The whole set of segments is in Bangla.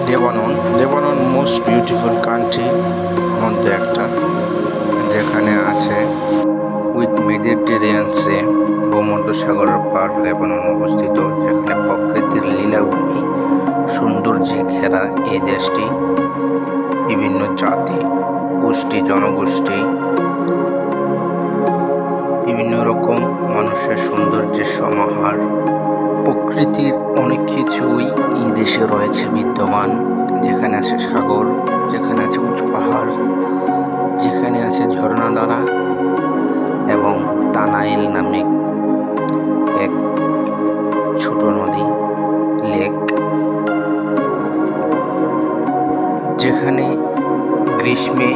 লেবানন মোস্ট বিউটিফুল কান্ট্রি মধ্যে একটা, যেখানে আছে উইথ মেডিটেরিয়ান সি, ভূমধ্যসাগরের পার লেবানন অবস্থিত, যেখানে প্রকৃতির লীলাভূমি সৌন্দর্যে ঘেরা এই দেশটি বিভিন্ন জাতি গোষ্ঠী জনগোষ্ঠী বিভিন্ন রকম মানুষের সৌন্দর্যের সমাহার। প্রকৃতির অনেক কিছুই এই দেশে রয়েছে বিদ্যমান, যেখানে আছে সাগর, যেখানে আছে উঁচু পাহাড়, যেখানে আছে ঝর্ণাধারা এবং তানাইল নামে এক ছোট নদী লেক, যেখানে গ্রীষ্মে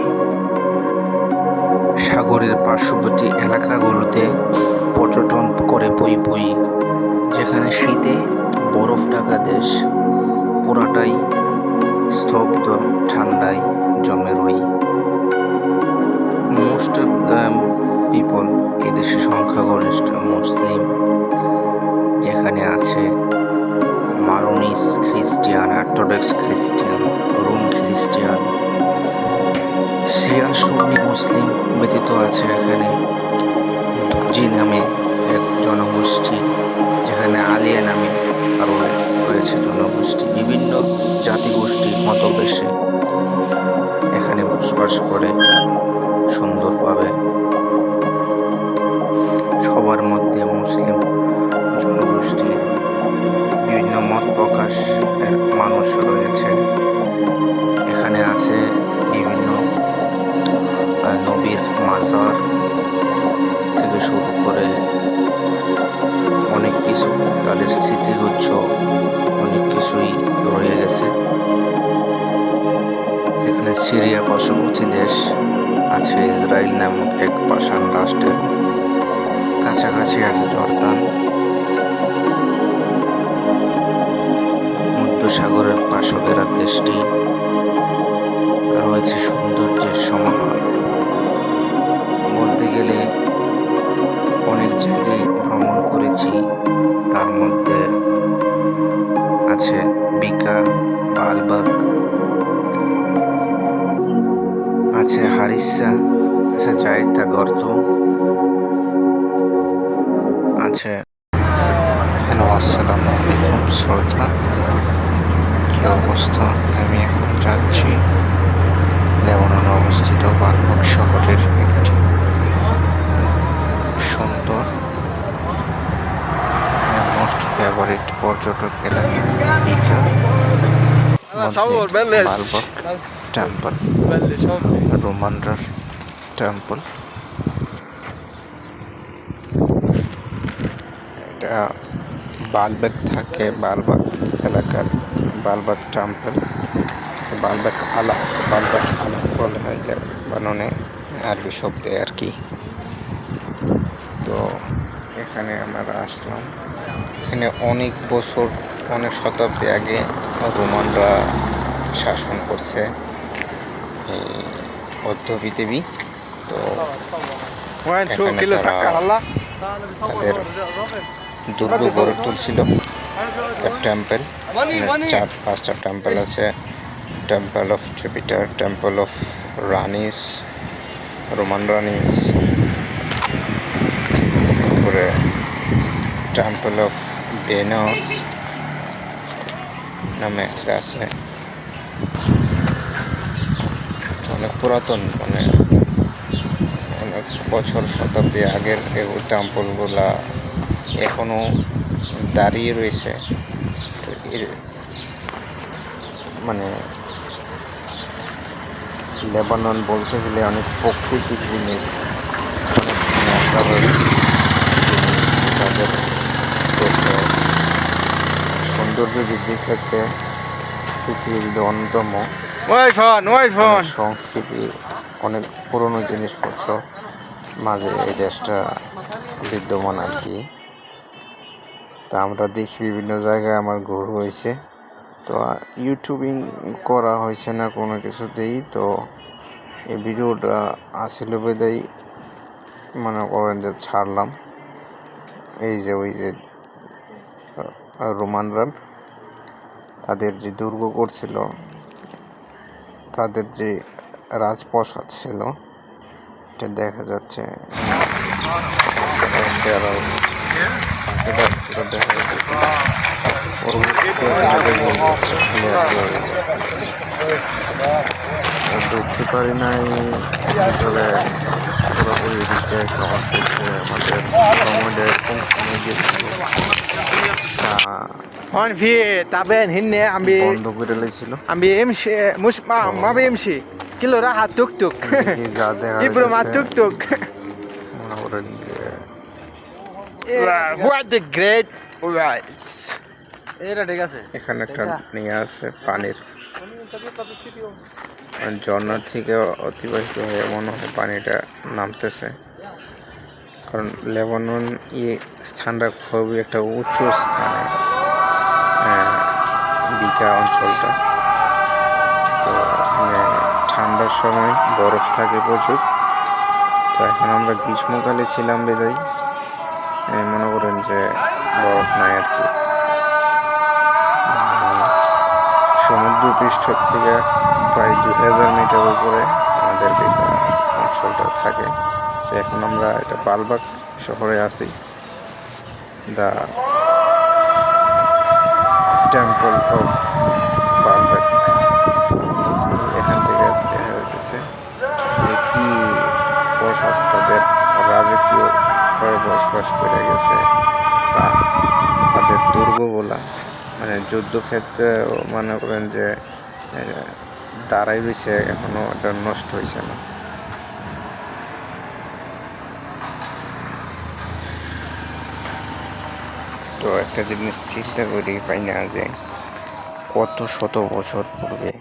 সাগরের পার্শ্ববর্তী এলাকাগুলোতে পর্যটন করে পই পই, যেখানে শীতে বরফ ঢাকা দেশ পুরাটাই স্তব্ধ ঠান্ডায় জমে রই। মোস্ট অফ দ্য পিপল এদেশে সংখ্যাগরিষ্ঠ মুসলিম, যেখানে আছে Maronites Christian, Orthodox Christian, Rome Christian, শিয়া সুন্নি মুসলিম ব্যতীত আছে এখানে দুর্জি নামে এক জনগোষ্ঠী, যেখানে আলিয়া নামে আরও রয়েছে জনগোষ্ঠী। বিভিন্ন জাতিগোষ্ঠীর মতবেশে এখানে বসবাস করে সুন্দরভাবে। সবার মধ্যে মুসলিম জনগোষ্ঠীর বিভিন্ন মত প্রকাশের মানুষ রয়েছে। এখানে আছে বিভিন্ন নবীর মাজার থেকে শুরু করে অনেক কিছু, তাদের স্মৃতিগুচ্ছ অনেক কিছুই রয়ে গেছে। এখানে সিরিয়া পার্শ্ববর্তী দেশ আছে, ইসরায়েল নামক এক পাষাণ রাষ্ট্রের কাছাকাছি আছে জর্দান। ভূমধ্যসাগরের পার্শ্বঘেরা দেশটি রয়েছে সৌন্দর্যের সমাহার। বলতে গেলে অনেক জায়গায় ভ্রমণ করেছি, তার মধ্যে আছে বিকা, বালবাগ, আছে হারিসা, আছে জায়তা গর্ত, আছে। হ্যালো, আসসালামু আলাইকুম শ্রোতা, কি অবস্থা? আমি এখন যাচ্ছি লেবাননে অবস্থিত বালবাগ শহরের একটি সুন্দর মোস্ট ফেভারিট পর্যটক এলাকা বিকা, বালবাগ টেম্পল, রোমানরার টেম্পল। এটা বালবাগ থাকে, বালবাগ এলাকার বালবাগ টেম্পল, বালবাগ আলা বলা হয় লেবাননে আরবি শব্দে আর কি। তো এখানে আমরা আসলাম। এখানে অনেক বছর, অনেক শতাব্দী আগে রোমানরা শাসন করছে এই মধ্য পৃথিবী। তো তাদের দুর্গ গড়ে তুলছিল টেম্পল, 4-5টা টেম্পল আছে। Temple of Jupiter, temple of রানিস, রোমান রানিস, তারপরে টেম্পল অফ ভেনাস নামে একটা আছে। অনেক পুরাতন, মানে অনেক বছর শতাব্দী আগের এই টেম্পলগুলা এখনো দাঁড়িয়ে রয়েছে। মানে লেবানন বলতে গেলে অনেক প্রাকৃতিক জিনিস, অনেক ন্যাচারাল জিনিস তাদের দেশে সৌন্দর্য বৃদ্ধির ক্ষেত্রে পৃথিবীর অন্যতম। সংস্কৃতি, অনেক পুরনো জিনিসপত্র মাঝে এই দেশটা বিদ্যমান আর কি। তা আমরা দেখি বিভিন্ন জায়গায় আমার ঘোর হয়েছে, তো ইউটিউবিং করা হয়েছে না কোনো কিছুতেই। তো এই ভিডিওটা আসলে বেদাই মনে করেন যে ছাড়লাম। এই যে ওই যে রোমানরা, তাদের যে দুর্গ করছিল, তাদের যে রাজপ্রাসাদ ছিল, এটা দেখা যাচ্ছে। দেখা যাচ্ছে পরবর্তীতে ঢুকতে পারি নাই ভিতরে। পুরোপুরি এদিক দিয়ে সমস্যা হচ্ছে, আমাদের সময়টা এরকম সময় গেছিল تعبان هن বন্ধ করে লেছিল। عم بيمشي مش ما بيمشي كله راح على التوك توك যা দেখা يبرم على যাচ্ছে التوك توك মনে করেন যে what a great rice এটা ঠিক আছে এখানে একটা নিয়ে আছে পানির ঝর্ণা থেকে অতিবাহিত হয়ে মনে হয় পানিটা নামতেছে, কারণ লেবানন স্থানটা খুবই একটা উঁচু স্থানে, বিকা অঞ্চলটা। তো এখানে ঠান্ডার সময় বরফ থাকে প্রচুর। তো এখন আমরা গ্রীষ্মকালে ছিলাম বিদায় মনে করেন যে বরফ নাই আর কি। সমুদ্রপৃষ্ঠ থেকে প্রায় 2000 মিটার উপরে আমাদের বিকা অঞ্চলটা থাকে। তো এখন আমরা এটা বালবাক শহরে আছি, দ্য টেম্পল অফ বালবাক। এখান থেকে দেখা যাচ্ছে যে কি প্রসাদ তাদের রাজকীয়ভাবে বসবাস করে গেছে, তা তাদের দুর্গগুলা মানে যুদ্ধক্ষেত্রে মনে করেন যে দাঁড়াই রয়েছে, এখনো এটা নষ্ট হয়েছে না। তো একটা জিনিস চিন্তা করি পাই না যে কত শত বছর পূর্বে